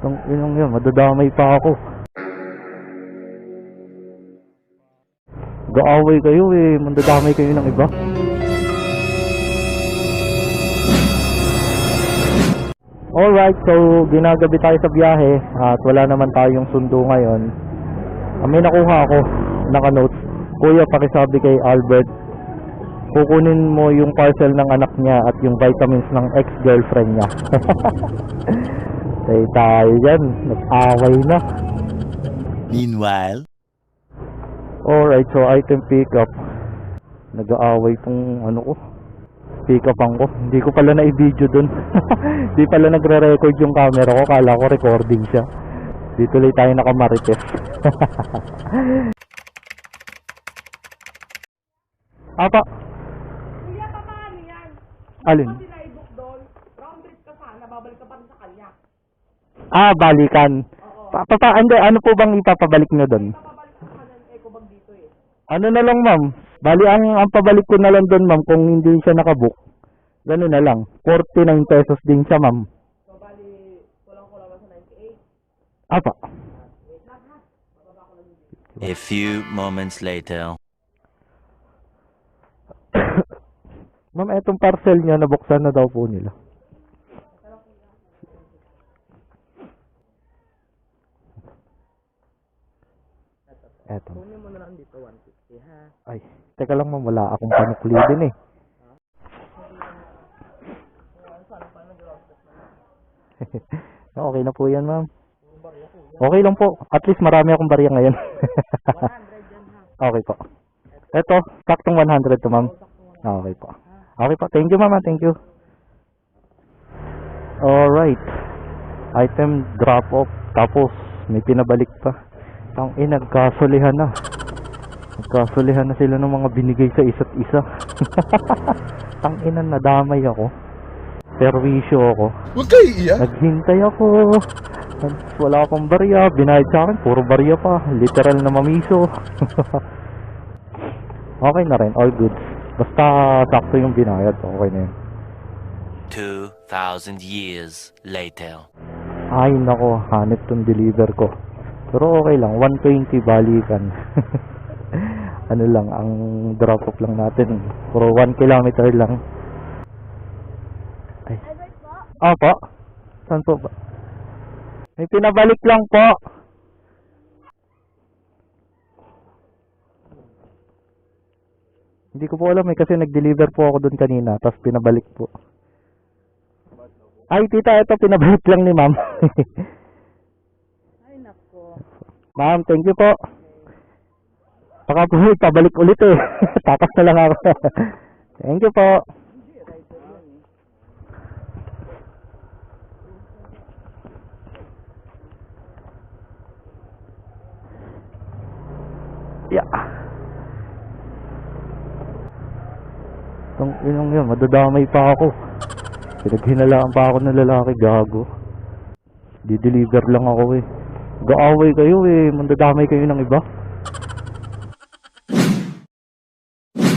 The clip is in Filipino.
Itong inong yan, madadamay pa ako. Gaaway kayo eh, mandadamay kayo ng iba. Alright, so ginagabi tayo sa biyahe at wala naman tayong sundo ngayon. May nakuha ako, naka-notes. Kuya, pakisabi kay Albert, kukunin mo yung parcel ng anak niya at yung vitamins ng ex-girlfriend niya. Tay tayo dyan, nag-away na. Meanwhile, Alright, so item pickup. Nag-aaway tong ano ko, pick-upan ko. Hindi ko pala na-i-video dun. Hindi pala nagre-record yung camera ko. Kala ko recording siya. Di tuloy tayo nakamarites. Apa? Kuya, paano yan? Alin? Pag sinaibok doon, round trip ka sana, babalik ka pa rin sa kanya. Balikan. Oo. Hindi, ano po bang ipapabalik nyo dun? Papabalik ka sa kanya ng eco bag dito eh. Ano na lang, ma'am? Bali, ang pabalik ko na lang dun, ma'am, kung hindi siya nakabook. Ganun na lang. 49 pesos din siya, ma'am. So, bali, kulang-kulang lang sa 98. Apa? Wait lang ha. Bababa ko lang yung dito. a few moments later. Ma'am, etong parcel niya, nabuksan na daw po nila. Eto. Kunin mo na lang dito, 150 ha. Ay, teka lang ma'am, wala akong panukli din eh. Okay na po yan, ma'am. Okay lang po. At least marami akong barya ngayon. 100 yan ha. Okay po. Eto, saktong 100 to, ma'am. Okay po. Okay po. Thank you, ma'am. Thank you. Alright. Item drop off. Tapos, may pinabalik pa. Nagkasulihan na. Nagkasulihan na sila ng mga binigay sa isa't isa. Nadamay ako. Servisyo ako. Huwag kayo iiyak. Naghintay ako. Wala akong barya. Binayad sa akin. Puro barya pa. Literal na mamiso. Okay na rin. All good. Basta sakto yung binayad. Okay na yun. 2,000 years later. Ay nako. Hanip tong deliver ko. Pero okay lang. 120 balikan. Ano lang. Ang drop off lang natin. Puro 1 kilometer lang. Ay. Opo. Saan po ba? May pinabalik lang po. Hindi ko po alam eh kasi nag-deliver po ako doon kanina tapos pinabalik po. Ay tita, ito pinabalik lang ni ma'am. Ay nako. Ma'am, thank you po. Baka po pabalik ulit eh. Takas na lang ako. Thank you po. Yeah. Itong inong yun, madadamay pa ako. Pinaghinalaan pa ako ng lalaki, gago. Di-deliver lang ako eh. Gaaway kayo eh, mandadamay kayo ng iba.